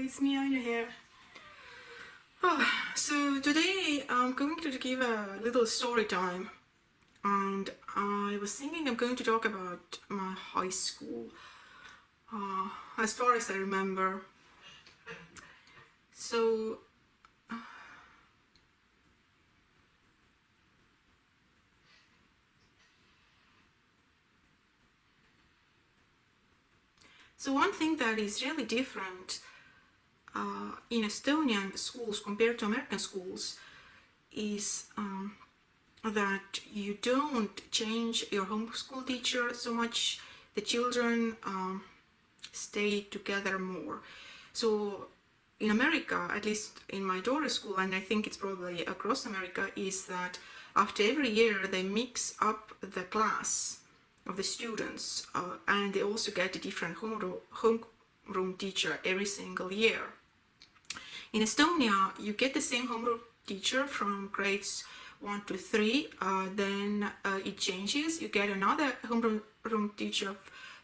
it's me, Anya here. So today I'm going to give a little story time, and I was thinking I'm going to talk about my high school, as far as I remember. So one thing that is really different in Estonian schools compared to American schools is that you don't change your homeschool teacher so much. The children stay together more. So in America, at least in my daughter's school, and I think it's probably across America, is that after every year they mix up the class of the students, and they also get a different homeroom teacher every single year. In Estonia, you get the same homeroom teacher from grades 1 to 3, then it changes. You get another homeroom teacher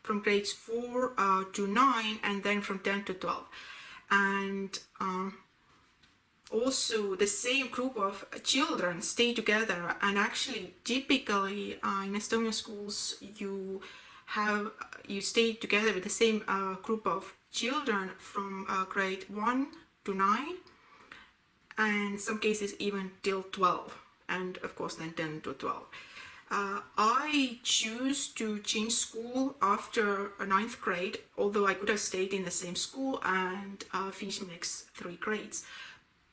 from grades 4 to 9, and then from 10 to 12. And also the same group of children stay together, and actually typically in Estonian schools you stay together with the same group of children from grade 1 to 9, and in some cases even till 12, and of course then 10 to 12. I choose to change school after 9th grade, although I could have stayed in the same school and finished the next 3 grades.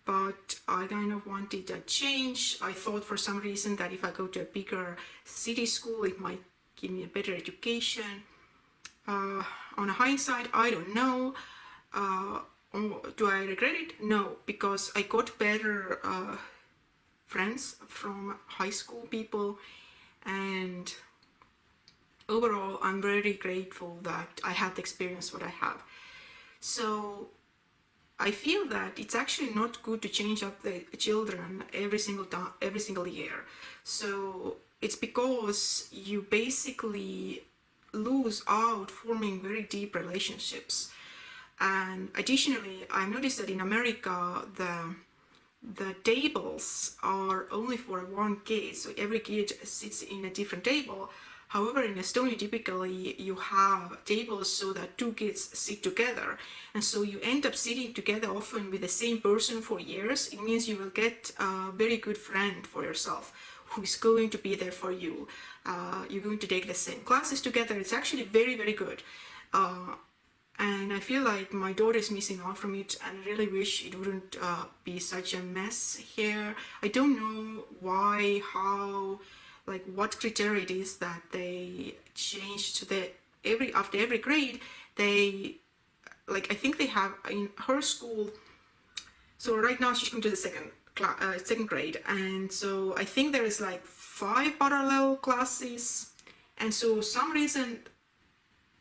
But I kind of wanted a change. I thought for some reason that if I go to a bigger city school, it might give me a better education. On a hindsight, I don't know. Do I regret it? No, because I got better friends from high school people, and overall I'm very grateful that I had the experience what I have. So I feel that it's actually not good to change up the children every single year. So it's because you basically lose out forming very deep relationships. And additionally, I've noticed that in America the tables are only for one kid, so every kid sits in a different table. However, in Estonia, typically you have tables so that 2 kids sit together, and so you end up sitting together often with the same person for years. It means you will get a very good friend for yourself who is going to be there for you. You're going to take the same classes together. It's actually very, very good. And I feel like my daughter is missing out from it, and I really wish it wouldn't be such a mess here. I don't know why, how, like what criteria it is that they changed to after every grade. They, like, I think they have in her school. So right now she's going to the second grade, and so I think there is like 5 parallel classes, and so some reason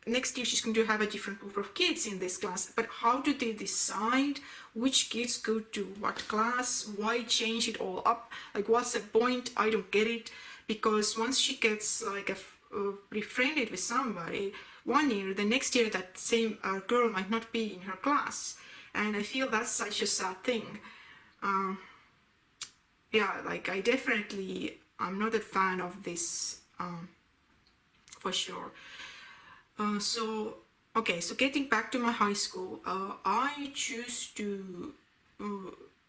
next year she's going to have a different group of kids in this class. But how do they decide which kids go to what class? Why change it all up? Like, what's the point? I don't get it. Because once she gets like befriended with somebody one year, the next year that same girl might not be in her class, and I feel that's such a sad thing. Yeah, like I'm not a fan of this for sure. So getting back to my high school, I choose to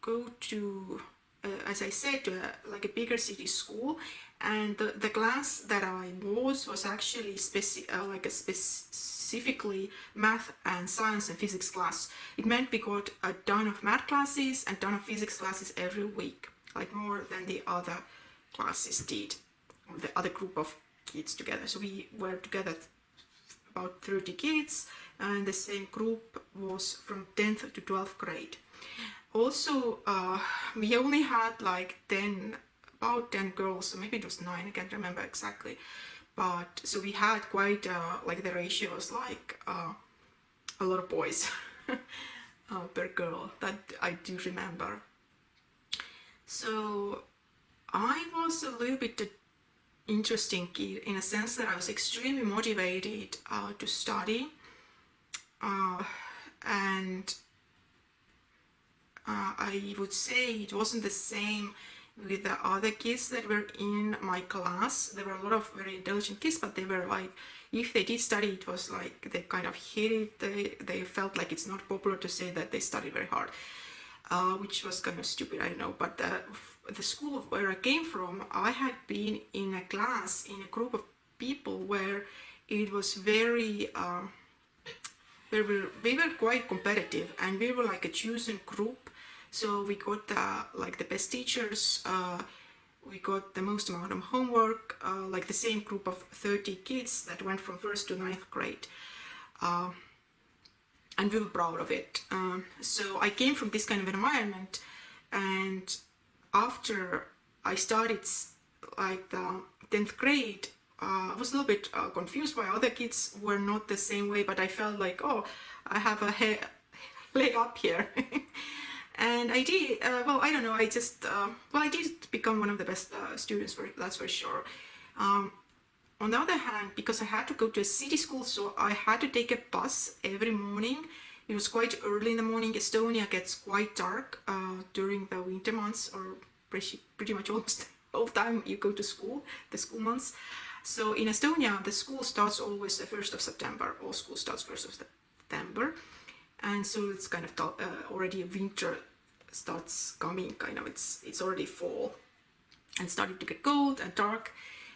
go to, as I said, like a bigger city school, and the class that I was actually specifically math and science and physics class. It meant we got a ton of math classes and a ton of physics classes every week, like more than the other classes did, or the other group of kids together. So we were together about 30 kids, and the same group was from 10th to 12th grade. Also, we only had like about 10 girls, so maybe it was 9, I can't remember exactly. But so we had quite like the ratio was like a lot of boys per girl, that I do remember. So I was a little bit interesting kid in a sense that I was extremely motivated to study, and I would say it wasn't the same with the other kids that were in my class. There were a lot of very intelligent kids, but they were like, if they did study, it was like they kind of hid it. They felt like it's not popular to say that they studied very hard, which was kind of stupid, I know. But the school where I came from, I had been in a class, in a group of people where it was very, we were quite competitive, and we were like a chosen group. So we got like the best teachers, we got the most amount of homework, like the same group of 30 kids that went from 1st to 9th grade. And we were proud of it. So I came from this kind of environment, and after I started like the 10th grade, I was a little bit confused why other kids were not the same way, but I felt like, oh, I have a leg up here. And I did, well, I don't know, I just, well, I did become one of the best students, that's for sure. On the other hand, because I had to go to a city school, so I had to take a bus every morning. It was quite early in the morning. Estonia gets quite dark during the winter months, or pretty much almost all the time you go to school, the school months. So in Estonia, the school starts always the 1st of September. All school starts 1st of September. And so it's kind of already winter starts coming, kind of, it's already fall and starting to get cold and dark.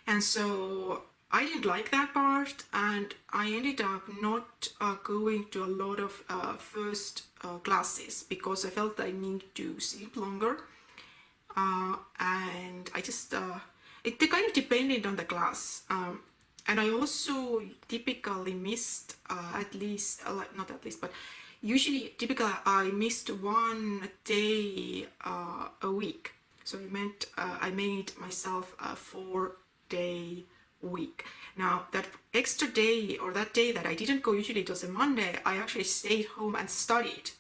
And so I didn't like that part, and I ended up not going to a lot of first classes because I felt I need to sleep longer. And I just, it kind of depended on the class. And I also typically missed at least, not at least, but usually, typically, I missed 1 day a week. So it meant I made myself a 4-day week. Now, that extra day, or that day that I didn't go, usually it was a Monday, I actually stayed home and studied.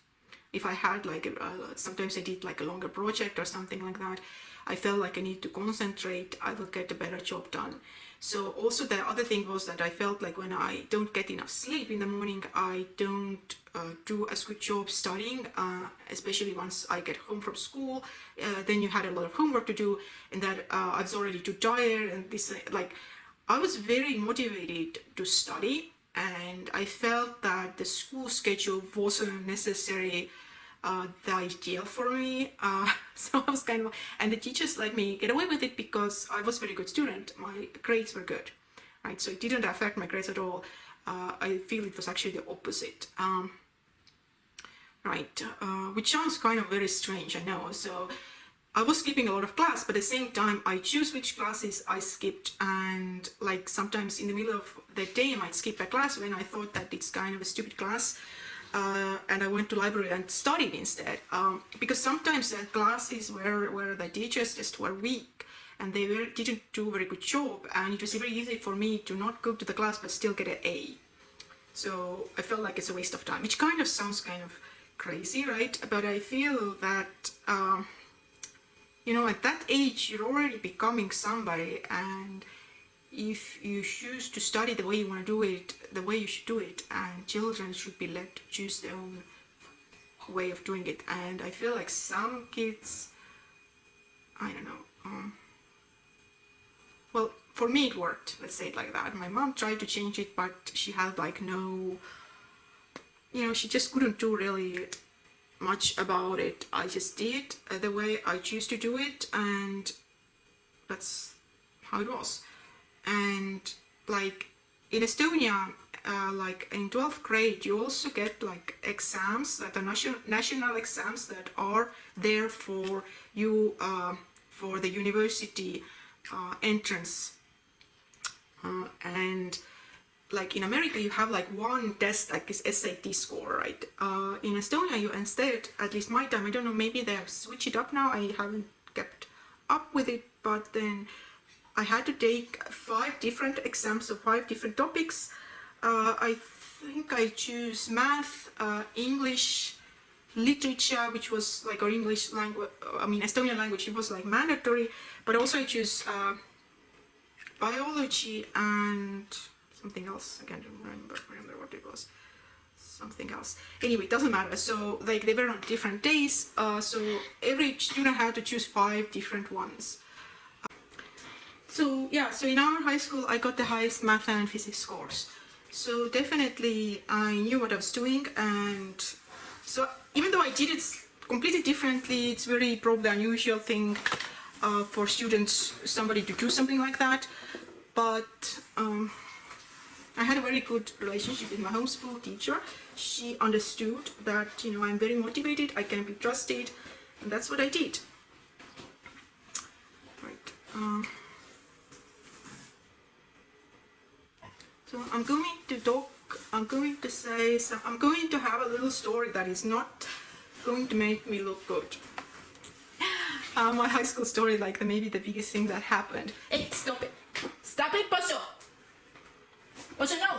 If I had like, sometimes I did like a longer project or something like that, I felt like I need to concentrate, I will get a better job done. So also the other thing was that I felt like when I don't get enough sleep in the morning, I don't do as good job studying, especially once I get home from school. Then you had a lot of homework to do, and that I was already too tired, and this, like, I was very motivated to study, and I felt that the school schedule wasn't necessarily the ideal for me. So I was kind of, and the teachers let me get away with it because I was a very good student. My grades were good, right? So it didn't affect my grades at all. I feel it was actually the opposite. Right, which sounds kind of very strange, I know. So I was skipping a lot of class, but at the same time, I choose which classes I skipped, and like sometimes in the middle of the day, I might skip a class when I thought that it's kind of a stupid class, and I went to library and studied instead, because sometimes the classes where the teachers just were weak, and they didn't do a very good job, and it was very easy for me to not go to the class but still get an A. So I felt like it's a waste of time, which kind of sounds kind of crazy, right? But I feel that, you know, at that age, you're already becoming somebody, and if you choose to study the way you want to do it, the way you should do it, and children should be let to choose their own way of doing it. And I feel like some kids, I don't know, well, for me it worked, let's say it like that. My mom tried to change it, but she had like no, you know, she just couldn't do really much about it. I just did the way I choose to do it, and that's how it was. And like in Estonia, like in 12th grade, you also get like exams that are national exams that are there for you, for the university entrance. And like in America, you have like one test, like this SAT score, right? In Estonia, you instead, at least my time, I don't know, maybe they have switched it up now, I haven't kept up with it, but then I had to take 5 different exams of 5 different topics. I think I choose math, English, literature, which was like, or English language, I mean Estonian language, it was like mandatory, but also I choose biology and something else, I can't remember what it was. something else. Anyway, it doesn't matter. So like they were on different days. So every student had to choose 5 different ones. So yeah, so in our high school, I got the highest math and physics scores. So definitely I knew what I was doing, and so even though I did it completely differently, it's very probably unusual thing for students, somebody to do something like that. But I had a very good relationship with my homeschool teacher. She understood that, you know, I'm very motivated, I can be trusted, and that's what I did. Right. So I'm going to have a little story that is not going to make me look good. My high school story, like maybe the biggest thing that happened. Hey, stop it! Stop it, Poso! Poso, no!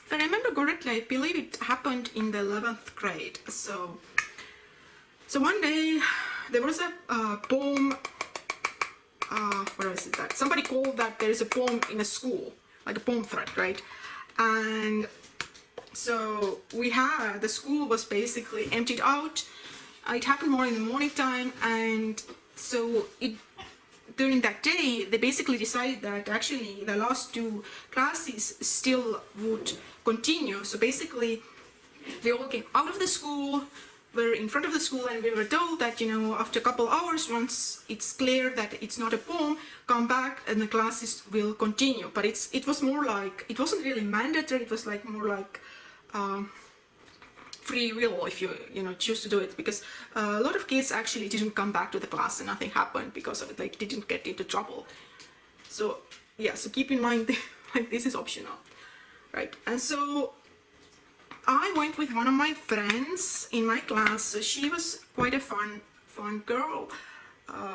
If I remember correctly, I believe it happened in the 11th grade. So one day, there was a poem, where is it that? Somebody called that there is a poem in a school, like a poem thread, right? And so the school was basically emptied out. It happened more in the morning time, and so during that day, they basically decided that actually the last 2 classes still would continue. So basically, they all came out of the school, were in front of the school, and we were told that, you know, after a couple hours, once it's clear that it's not a poem, come back and the classes will continue. But it was more like, it wasn't really mandatory, it was like more like free will if you choose to do it, because a lot of kids actually didn't come back to the class and nothing happened because of it, like didn't get into trouble. So yeah, so keep in mind like this is optional, right? And so I went with one of my friends in my class. So she was quite a fun girl. I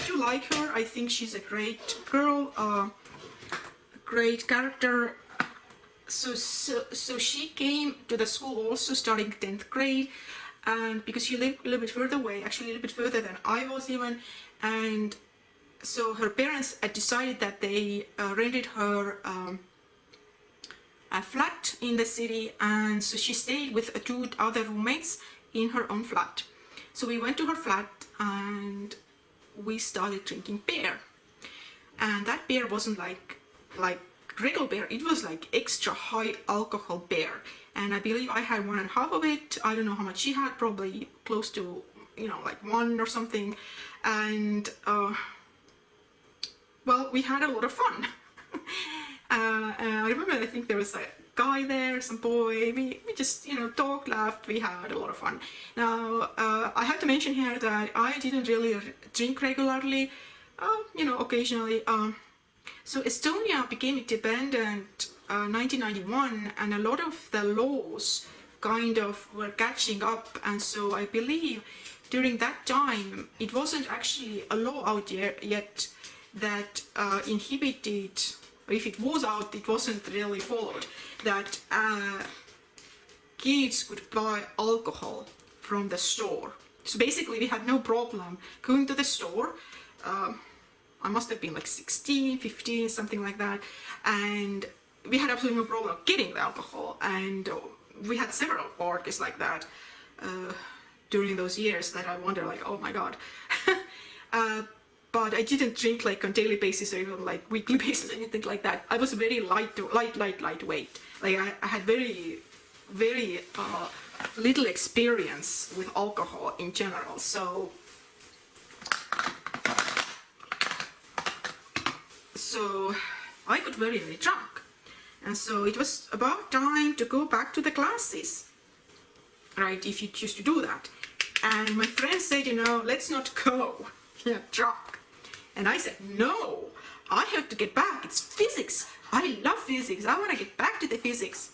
do like her. I think she's a great girl, great character. So she came to the school also starting 10th grade, and because she lived a little bit further away, actually a little bit further than I was even, and so her parents had decided that they rented her a flat in the city, and so she stayed with 2 other roommates in her own flat. So we went to her flat and we started drinking beer, and that beer wasn't like regular beer, it was like extra high alcohol beer, and I believe I had 1.5 of it. I don't know how much she had, probably close to, you know, like 1 or something. And well, we had a lot of fun. I remember, I think there was a guy there, some boy, we just, you know, talked, laughed, we had a lot of fun. Now, I have to mention here that I didn't really drink regularly, you know, occasionally. So Estonia became independent 1991, and a lot of the laws kind of were catching up, and so I believe during that time it wasn't actually a law out yet that inhibited, or if it was out, it wasn't really followed, that kids could buy alcohol from the store. So basically we had no problem going to the store. I must have been like 16, 15, something like that, and we had absolutely no problem getting the alcohol, and we had several parties like that during those years that I wonder, like, oh my god. But I didn't drink like on daily basis or even like weekly basis or anything like that. I was very lightweight. Like I had very little experience with alcohol in general, so I got very drunk, and so it was about time to go back to the classes, right, if you choose to do that. And my friend said, you know, let's not go, you're drunk. And I said, no, I have to get back, it's physics, I love physics, I want to get back to the physics.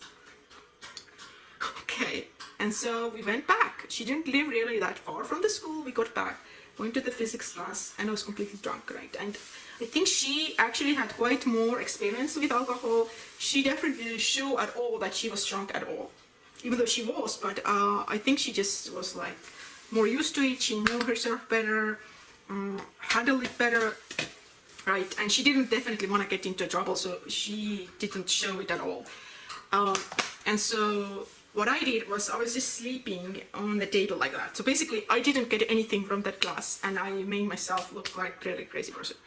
Okay, and so we went back. She didn't live really that far from the school. We got back, went to the physics class, and I was completely drunk, right? And I think she actually had quite more experience with alcohol. She definitely didn't show at all that she was drunk at all, even though she was, but I think she just was like more used to it. She knew herself better, handled it better. right? And she didn't definitely want to get into trouble, so she didn't show it at all. And so what I did was I was just sleeping on the table like that. So basically I didn't get anything from that class, and I made myself look like a really crazy person,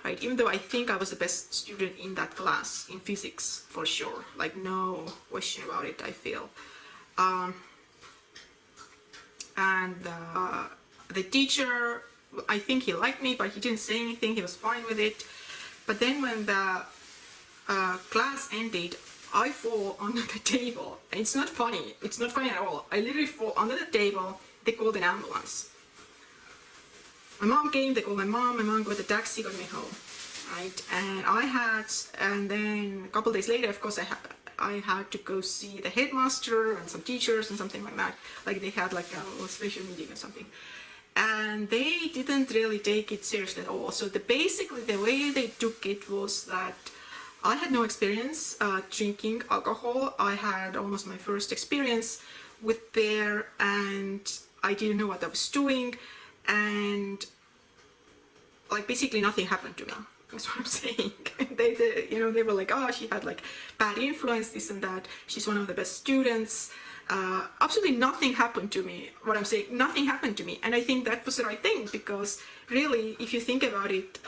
right? Even though I think I was the best student in that class in physics for sure, like no question about it, I feel. And the teacher, I think he liked me, but he didn't say anything, he was fine with it. But then when the class ended, I fall under the table. And it's not funny at all. I literally fall under the table. They called an ambulance. My mom came, they called my mom got a taxi, got me home, right? And then a couple days later, of course, I had to go see the headmaster and some teachers and something like that. Like they had like a special meeting or something. And they didn't really take it seriously at all. So basically the way they took it was that I had no experience drinking alcohol. I had almost my first experience with beer, and I didn't know what I was doing, and like basically nothing happened to me. That's what I'm saying. They were like, oh, she had like bad influence, this and that. She's one of the best students. Absolutely nothing happened to me. What I'm saying, nothing happened to me, and I think that was the right thing, because really, if you think about it,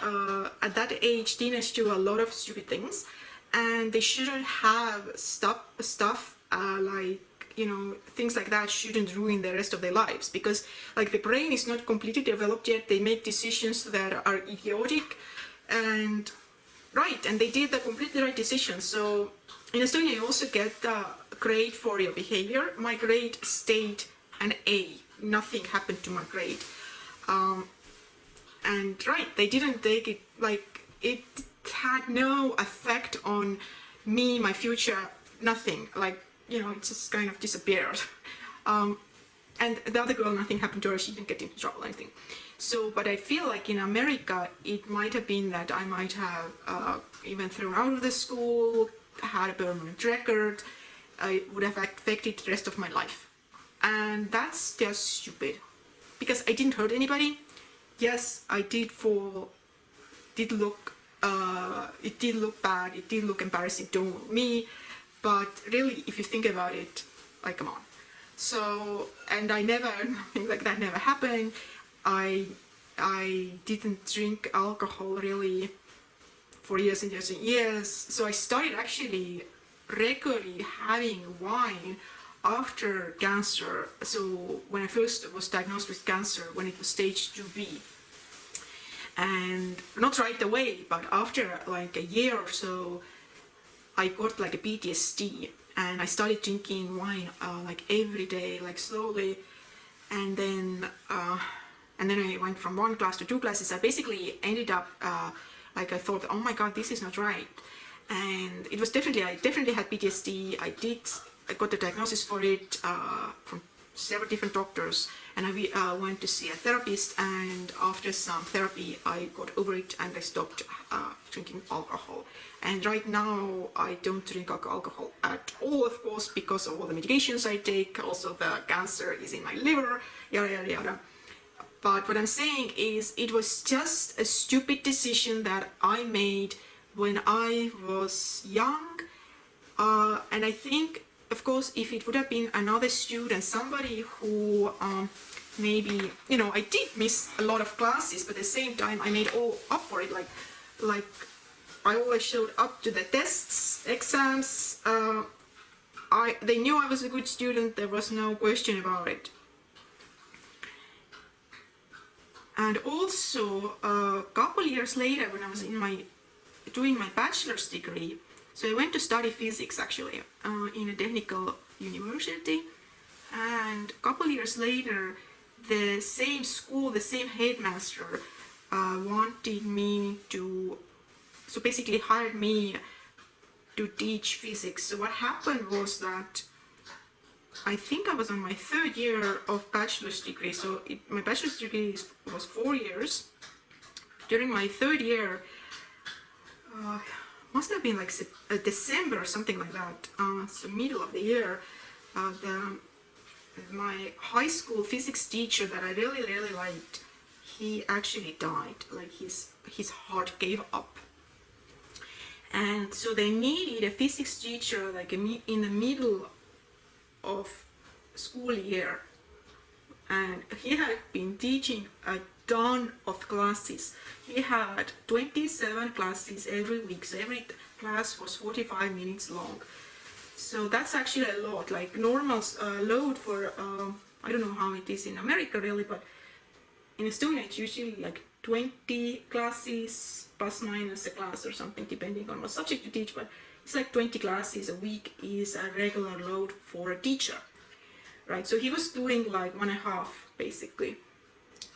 at that age, teenagers do a lot of stupid things, and they shouldn't have stuff like, things like that shouldn't ruin the rest of their lives, because like the brain is not completely developed yet. They make decisions that are idiotic, and they did the completely right decision. So in Estonia, you also get a grade for your behavior. My grade stayed an A. Nothing happened to my grade. They didn't take it, like, it had no effect on me, my future, nothing. Like, it just kind of disappeared. And the other girl, nothing happened to her, she didn't get into trouble or anything. So, but I feel like in America, it might have been that I might have even thrown out of the school, had a permanent record. I would have affected the rest of my life. And that's just stupid. Because I didn't hurt anybody. Yes, I did fall, it did look bad, it did look embarrassing to me, but really, if you think about it, like, come on. So, and nothing like that never happened. I didn't drink alcohol really for years and years and years. So I started actually regularly having wine after cancer. So when I first was diagnosed with cancer, when it was stage 2B, and not right away, but after like a year or so, I got like a PTSD, and I started drinking wine like every day, like slowly, and then I went from 1 class to 2 classes. I basically ended up like I thought, oh my god, this is not right, and it was I definitely had PTSD. I got the diagnosis for it from several different doctors, and I went to see a therapist, and after some therapy I got over it and I stopped drinking alcohol. And right now I don't drink alcohol at all, of course, because of all the medications I take. Also the cancer is in my liver, yada yada yada. But what I'm saying is, it was just a stupid decision that I made when I was young, and I think, of course, if it would have been another student, somebody who maybe, I did miss a lot of classes, but at the same time I made all up for it. Like I always showed up to the tests, exams. They knew I was a good student. There was no question about it. And also, a couple years later, when I was doing my bachelor's degree, so I went to study physics actually in a technical university, and a couple years later, the same school, the same headmaster wanted me to, so basically hired me to teach physics. So what happened was that I think I was on my 3rd year of bachelor's degree. So my bachelor's degree was 4 years. During my 3rd year, must have been like December or something like that, so middle of the year, my high school physics teacher that I really liked, he actually died. Like his heart gave up. And so they needed a physics teacher like in the middle of school year. And he had been teaching a ton of classes. He had 27 classes every week, so every class was 45 minutes long. So that's actually a lot. Like normal load for, I don't know how it is in America really, but in Estonia it's usually like 20 classes plus minus a class or something, depending on what subject you teach, but it's like 20 classes a week is a regular load for a teacher. Right, so he was doing like 1.5 basically,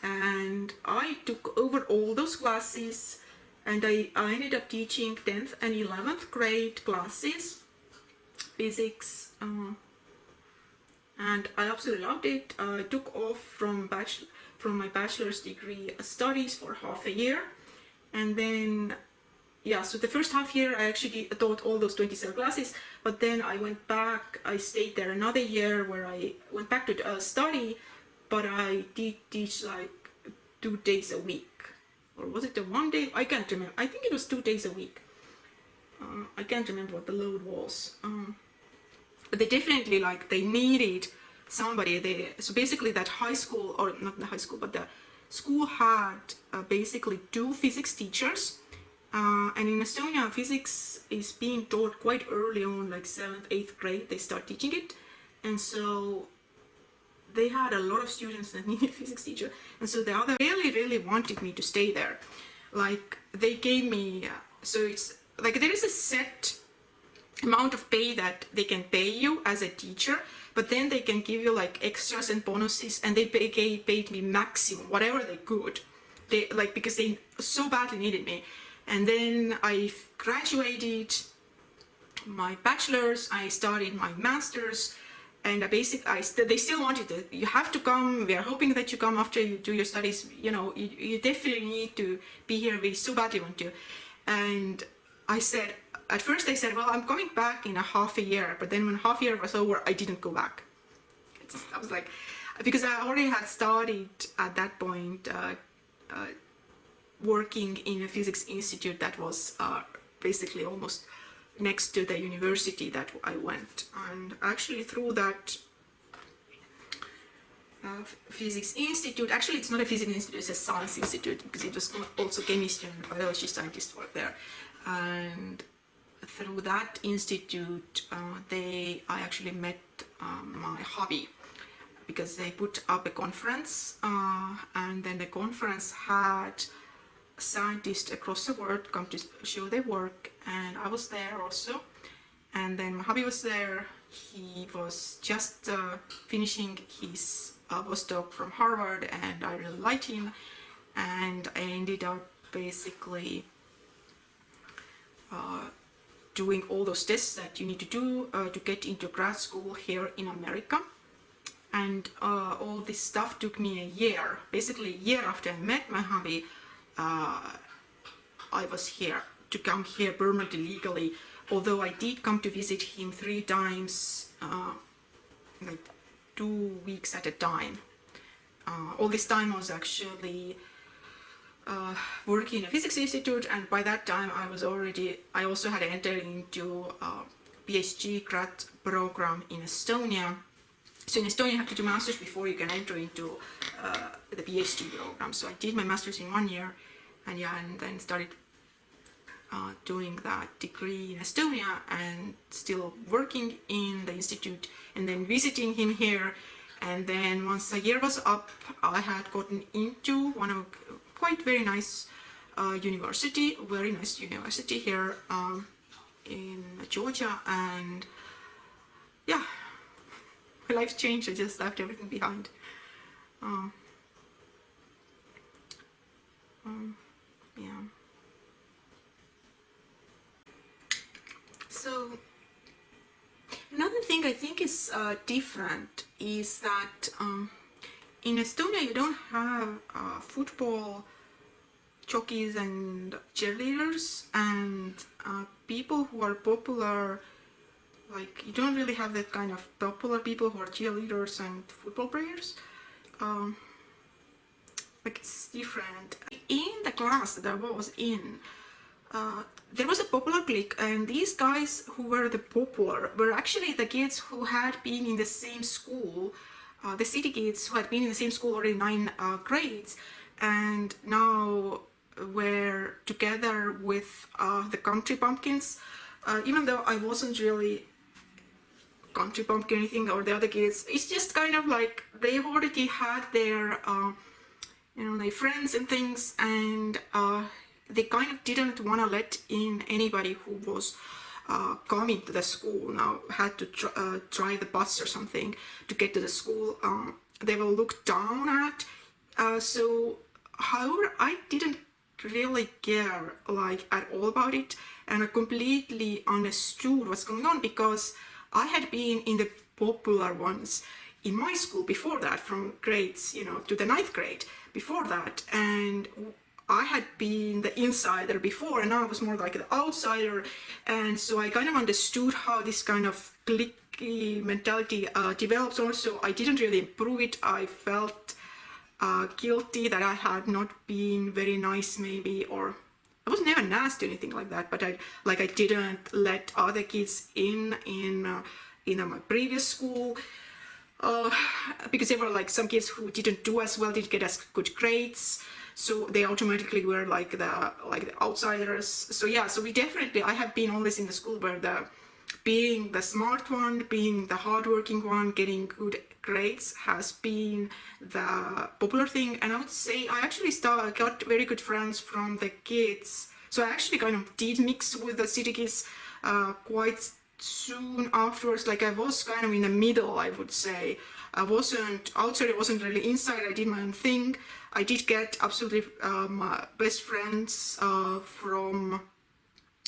and I took over all those classes, and I ended up teaching 10th and 11th grade classes, physics, and I absolutely loved it. I took off from my bachelor's degree studies for half a year, and then so the first half year I actually taught all those 27 classes, but then I went back, I stayed there another year where I went back to study, but I did teach like 2 days a week. Or was it a 1 day? I can't remember. I think it was 2 days a week. I can't remember what the load was. But they definitely they needed somebody there. So basically that high school, or not the high school, but the school had basically 2 physics teachers. And in Estonia, physics is being taught quite early on, like 7th, 8th grade, they start teaching it. And so they had a lot of students that needed a physics teacher. And so the other really wanted me to stay there. Like they gave me, so it's like there is a set amount of pay that they can pay you as a teacher, but then they can give you like extras and bonuses, and they paid me maximum, whatever they could. They because they so badly needed me. And then I graduated my bachelor's, I started my master's, and they still wanted it. You have to come, we are hoping that you come after you do your studies, you definitely need to be here, we so badly want to. And I said, at first I said, well, I'm coming back in a half a year, but then when half a year was over, I didn't go back. I was like, because I already had started at that point working in a physics institute that was basically almost next to the university that I went. And actually through that physics institute, actually it's not a physics institute, it's a science institute, because it was also chemistry and biology scientists work there. And through that institute, I actually met my hubby, because they put up a conference, and then the conference had scientists across the world come to show their work, and I was there also. And then my hubby was there. He was just finishing his postdoc from Harvard, and I really liked him, and I ended up basically doing all those tests that you need to do to get into grad school here in America. And all this stuff took me a year. Basically a year after I met my hubby, I was here to come here permanently legally, although I did come to visit him 3 times, like 2 weeks at a time. All this time I was actually working in a physics institute, and by that time I also had entered into PhD grad program in Estonia. So in Estonia you have to do masters before you can enter into the PhD program. So I did my masters in 1 year, and then started doing that degree in Estonia, and still working in the institute, and then visiting him here. And then once the year was up, I had gotten into one of very nice university, very nice university here in Georgia, and yeah, my life changed. I just left everything behind. Yeah. So another thing I think is different is that in Estonia you don't have football jockeys and cheerleaders and people who are popular. Like, you don't really have that kind of popular people who are cheerleaders and football players. like it's different. In the class that I was in, there was a popular clique, and these guys who were the popular were actually the kids who had been in the same school, the city kids who had been in the same school already 9 grades, and now were together with the country bumpkins. Even though I wasn't really country bumpkin or anything, or the other kids, it's just kind of like they've already had their their friends and things, and they kind of didn't want to let in anybody who was coming to the school, now had to drive the bus or something to get to the school. They were looked down at. So however, I didn't really care like at all about it, and I completely understood what's going on, because I had been in the popular ones in my school before that, from grades, to the 9th grade before that, and I had been the insider before, and now I was more like the outsider, and so I kind of understood how this kind of cliquey mentality develops. Also, I didn't really improve it. I felt guilty that I had not been very nice, maybe, or I was never nasty or anything like that, but I didn't let other kids in my previous school, because there were like some kids who didn't do as well, didn't get as good grades, so they automatically were like the outsiders. So yeah, so I have been always in the school where being the smart one, being the hardworking one, getting good grades has been the popular thing. And I would say I actually got very good friends from the kids. So I actually kind of did mix with the city kids quite soon afterwards. Like I was kind of in the middle, I would say. I wasn't outside, I wasn't really inside. I did my own thing. I did get absolutely my best friends from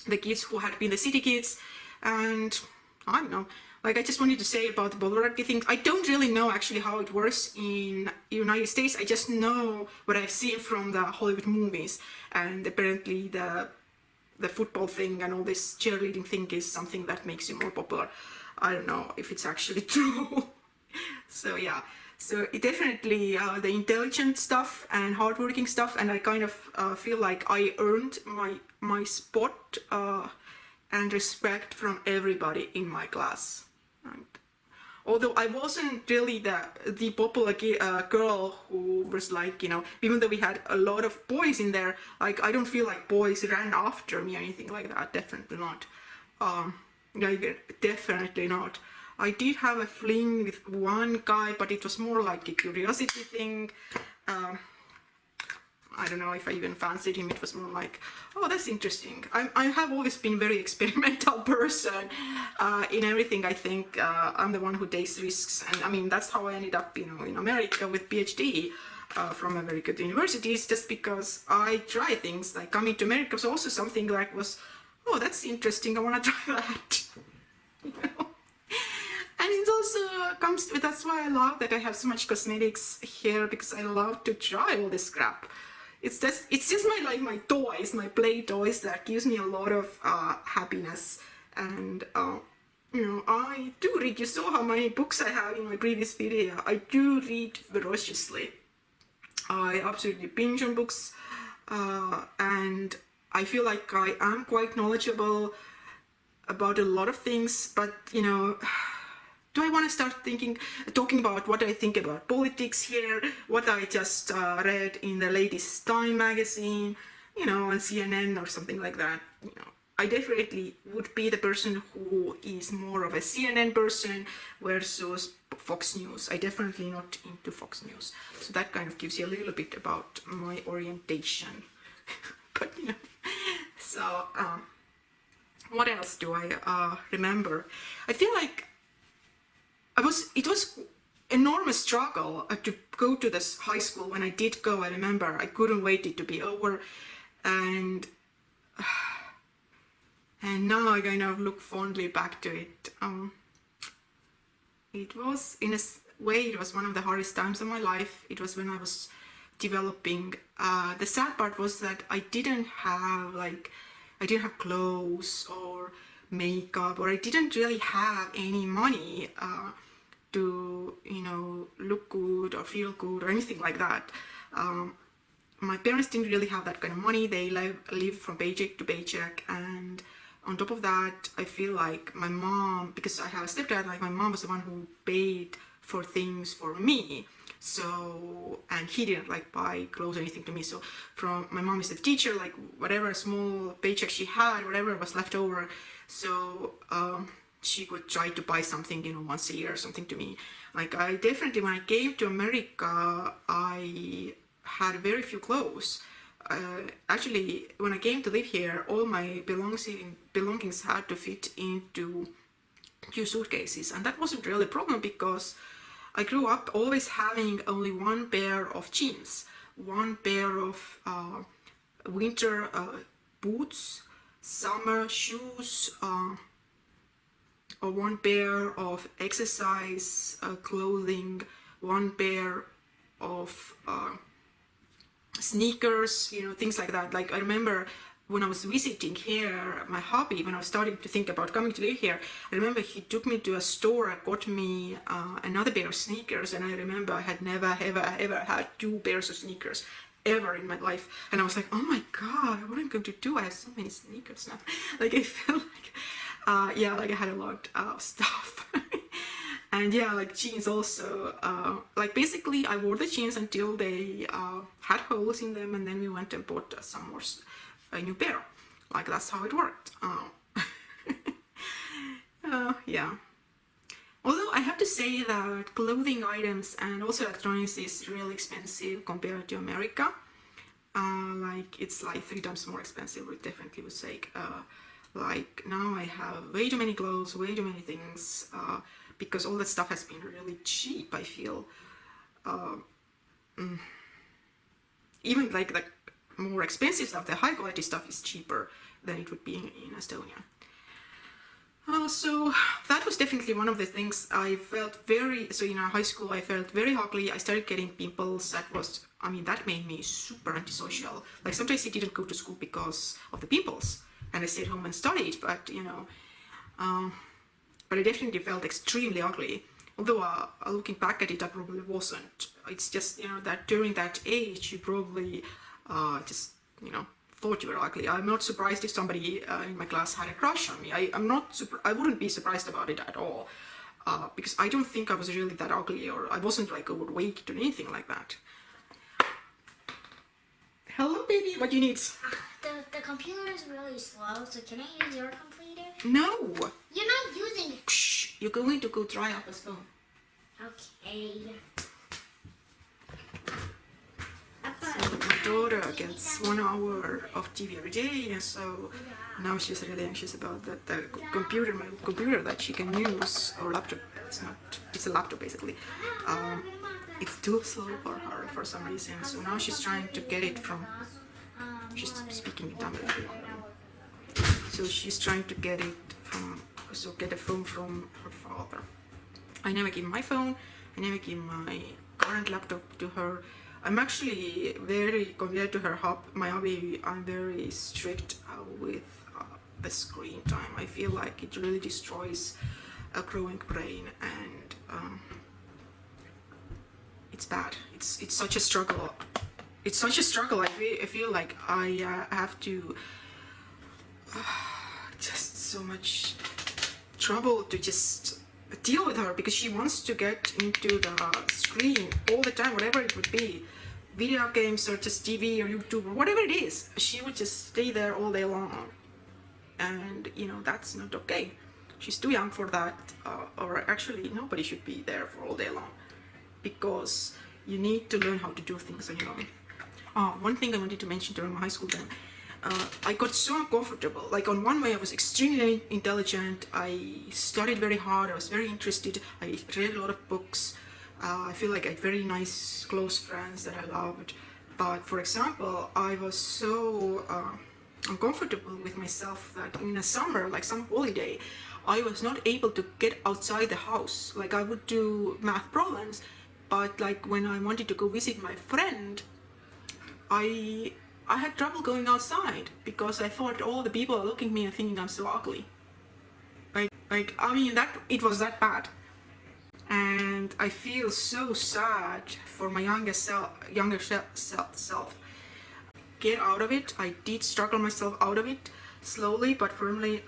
the kids who had been the city kids. And I don't know, like I just wanted to say about the popularity thing. I don't really know actually how it works in United States. I just know what I've seen from the Hollywood movies, and apparently the football thing and all this cheerleading thing is something that makes you more popular. I don't know if it's actually true. So yeah, so it definitely the intelligent stuff and hardworking stuff, and I kind of feel like I earned my spot and respect from everybody in my class. And although I wasn't really the popular girl who was like, even though we had a lot of boys in there, like I don't feel like boys ran after me or anything like that. Definitely not. Definitely not. I did have a fling with one guy, but it was more like a curiosity thing. I don't know if I even fancied him. It was more like, oh, that's interesting. I have always been a very experimental person in everything. I think I'm the one who takes risks, and I mean that's how I ended up, in America with PhD from a very good universities, just because I try things. Like coming to America was also something like oh, that's interesting. I want to try that. And it also comes with, that's why I love that I have so much cosmetics here, because I love to try all this crap. It's just my toys, my play toys, that gives me a lot of happiness. And I do read. You saw how many books I have in my previous video. I do read ferociously. I absolutely binge on books, and I feel like I am quite knowledgeable about a lot of things, but do I want to start talking about what I think about politics here, what I just read in the latest Time magazine, on CNN or something like that? I definitely would be the person who is more of a CNN person versus Fox News. I definitely not into Fox News. So that kind of gives you a little bit about my orientation. But so what else do I remember? I feel like it was enormous struggle to go to this high school. When I did go, I remember I couldn't wait it to be over, and now I kind of look fondly back to it. It was, in a way, it was one of the hardest times of my life. It was when I was developing. The sad part was that I didn't have clothes or makeup, or I didn't really have any money to look good or feel good or anything like that. my parents didn't really have that kind of money. They lived from paycheck to paycheck, and on top of that, I feel like my mom, because I have a stepdad, like my mom was the one who paid for things for me. So, and he didn't like buy clothes or anything to me. So from my mom is a teacher, like whatever small paycheck she had, whatever was left over. So she would try to buy something, you know, once a year or something to me. Like I definitely, when I came to America, I had very few clothes. Actually, when I came to live here, all my belongings had to fit into 2 suitcases, and that wasn't really a problem because I grew up always having only 1 pair of jeans, 1 pair of winter boots, summer shoes, or 1 pair of exercise clothing, 1 pair of sneakers, you know, things like that. Like I remember when I was visiting here, my hubby, when I was starting to think about coming to live here, I remember he took me to a store and got me another pair of sneakers, and I remember I had never ever had 2 pairs of sneakers ever in my life, and I was like, oh my god, what am I going to do? I have so many sneakers now. Like I felt like yeah, like I had a lot of stuff. And yeah, like jeans also, like basically I wore the jeans until they had holes in them, and then we went and bought some more, a new pair. Like that's how it worked. Yeah. Although I have to say that clothing items and also electronics is really expensive compared to America. Like it's like 3 times more expensive, we definitely would say. Like now I have way too many clothes, way too many things, because all that stuff has been really cheap, I feel. Even like the more expensive stuff, the high quality stuff is cheaper than it would be in Estonia. So that was definitely one of the things I felt very, so in high school I felt very ugly. I started getting pimples. That was, I mean, that made me super antisocial. Like sometimes I didn't go to school because of the pimples, and I stayed home and studied, but you know, but I definitely felt extremely ugly. Although looking back at it, I probably wasn't. It's just, you know, that during that age, you probably just, you know, thought you were ugly. I'm not surprised if somebody in my class had a crush on me. I wouldn't be surprised about it at all, because I don't think I was really that ugly, or I wasn't like overweight or anything like that. Hello, baby. What do you need? The computer is really slow, so can I use your computer? No. You're not using it. Shh. You're going to go try out his phone. Okay. So my daughter gets 1 hour of TV every day, and so now she's really anxious about that the computer, my computer that she can use, or laptop. It's a laptop basically. It's too slow for her for some reason. So now she's trying to get it from. She's speaking in Tamil. So she's trying to get it from. So get a phone from her father. I never give my phone. I never give my current laptop to her. I'm actually very, compared to her my hobby, I'm very strict with the screen time. I feel like it really destroys a growing brain, and it's bad. It's such a struggle. It's such a struggle. I feel like I have to just so much trouble to just deal with her, because she wants to get into the screen all the time, whatever it would be, video games or just TV or YouTube or whatever it is. She would just stay there all day long, and you know, that's not okay. She's too young for that, or actually nobody should be there for all day long, because you need to learn how to do things on your own. One thing I wanted to mention during my high school time, I got so uncomfortable. Like on one way I was extremely intelligent, I studied very hard, I was very interested, I read a lot of books, I feel like I had very nice close friends that I loved. But for example, I was so uncomfortable with myself that in the summer, like some holiday, I was not able to get outside the house. Like I would do math problems, but like when I wanted to go visit my friend, I had trouble going outside because I thought all the people are looking at me and thinking I'm so ugly. Like I mean, that it was that bad, and I feel so sad for my younger self. get out of it. I did struggle myself out of it slowly but firmly.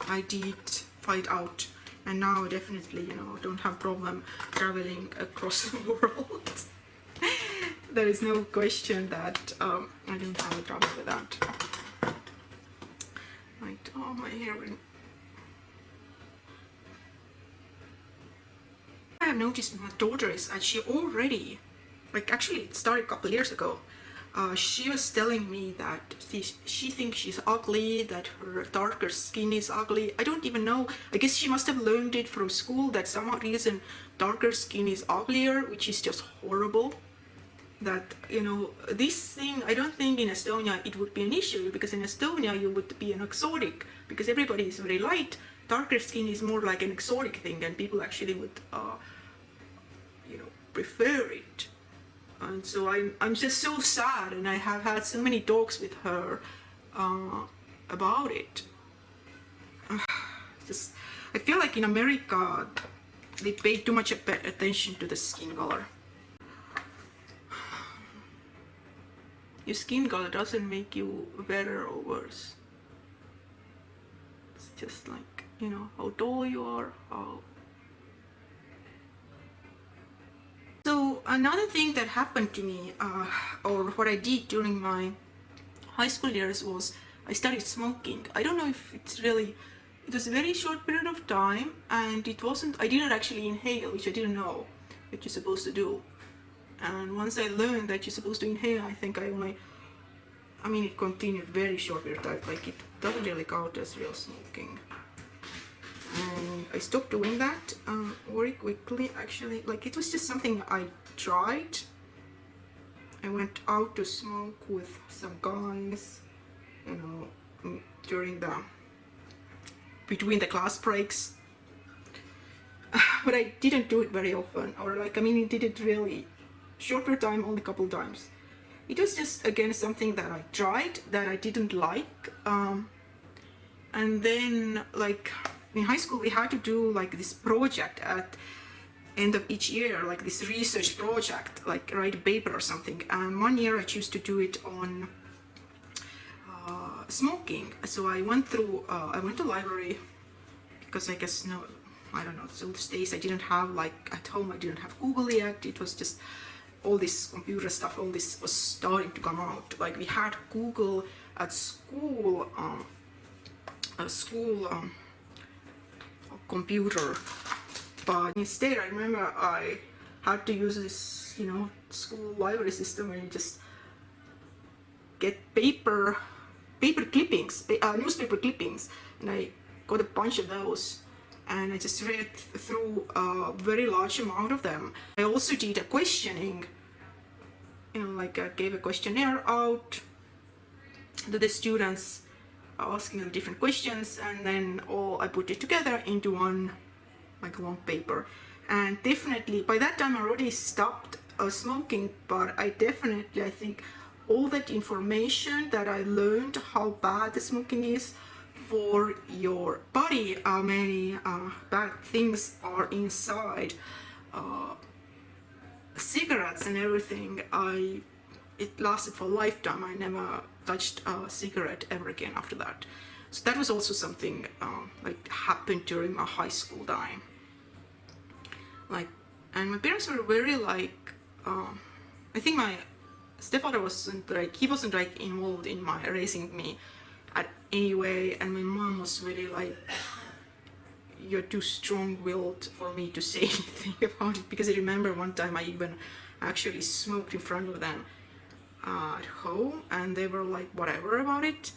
I did fight out, and now I definitely, you know, don't have problem traveling across the world. There is no question that I don't have a trouble with that. Right, oh, my hair. I have noticed my daughter is, and she already, like, actually it started a couple years ago. She was telling me that she thinks she's ugly, that her darker skin is ugly. I don't even know. I guess she must have learned it from school that some reason darker skin is uglier, which is just horrible. That, you know, this thing, I don't think in Estonia it would be an issue, because in Estonia you would be an exotic, because everybody is very light. Darker skin is more like an exotic thing, and people actually would, you know, prefer it. And so I'm just so sad, and I have had so many talks with her about it. Just, I feel like in America they pay too much attention to the skin color. Your skin color doesn't make you better or worse. It's just like, you know, how tall you are, how... So another thing that happened to me, or what I did during my high school years, was I started smoking. I don't know if it's really, it was a very short period of time, and it wasn't, I didn't actually inhale, which I didn't know that you're supposed to do. And once I learned that you're supposed to inhale, I think I mean, it continued very short period of time, like it doesn't really count as real smoking. And I stopped doing that very quickly, actually. Like, it was just something I tried. I went out to smoke with some guys, you know, between the class breaks. But I didn't do it very often, or like, I mean, it did it really short period of time, only a couple times. It was just, again, something that I tried that I didn't like. And then, like, in high school we had to do like this project at end of each year, like this research project, like write a paper or something. And one year I chose to do it on smoking. So I went through, I went to library, because I guess, no, I don't know, so those days I didn't have, like, at home I didn't have Google yet. It was just all this computer stuff, all this was starting to come out. Like, we had Google at school, computer, but instead I remember I had to use this, you know, school library system where you just get paper clippings, newspaper clippings, and I got a bunch of those, and I just read through a very large amount of them. I also did a questioning, you know, like I gave a questionnaire out to the students, asking them different questions, and then I put it together into one, like, long paper. And definitely by that time I already stopped smoking, but I think all that information that I learned, how bad the smoking is for your body, how many bad things are inside cigarettes and everything, it lasted for a lifetime. I never touched a cigarette ever again after that. So that was also something like happened during my high school time. Like, and my parents were very like, I think my stepfather wasn't like involved in my raising me at any way, and my mom was really like, you're too strong-willed for me to say anything about it, because I remember one time I even actually smoked in front of them at home, and they were like whatever about it,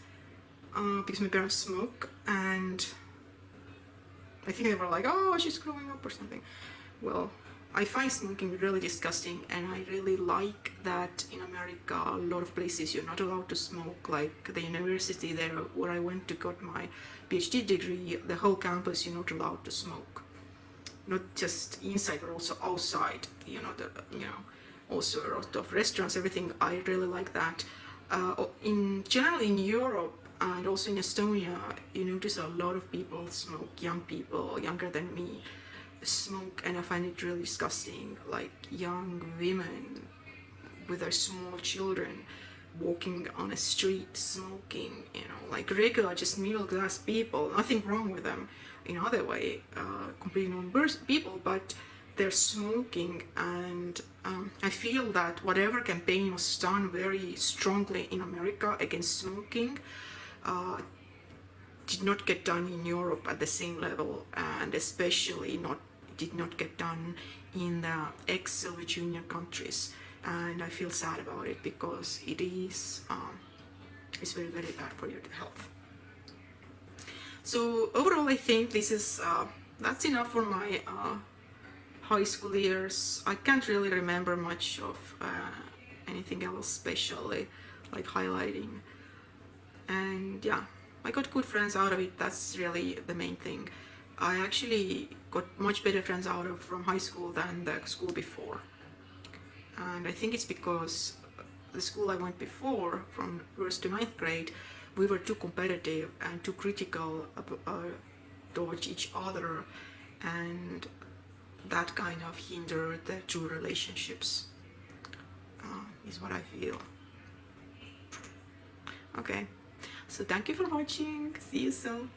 because my parents smoke, and I think they were like, oh, she's growing up or something. Well, I find smoking really disgusting, and I really like that in America a lot of places you're not allowed to smoke. Like the university there where I went to get my PhD degree, the whole campus you're not allowed to smoke, not just inside but also outside, you know, also a lot of restaurants, everything. I really like that. In general in Europe and also in Estonia, you notice a lot of people smoke, young people, younger than me, smoke, and I find it really disgusting. Like young women with their small children walking on a street smoking, you know, like regular, just middle class people, nothing wrong with them in other way, completely normal people, but they're smoking. And I feel that whatever campaign was done very strongly in America against smoking did not get done in Europe at the same level, and especially did not get done in the ex-Soviet Union countries. And I feel sad about it because it is it's very, very bad for your health. So overall, I think this is that's enough for my high school years. I can't really remember much of anything else especially like highlighting. And yeah, I got good friends out of it. That's really the main thing. I actually got much better friends out of from high school than the school before. And I think it's because the school I went before, from 1st to 9th grade, we were too competitive and too critical towards each other, and that kind of hindered the true relationships, is what I feel. Okay, so thank you for watching. See you soon.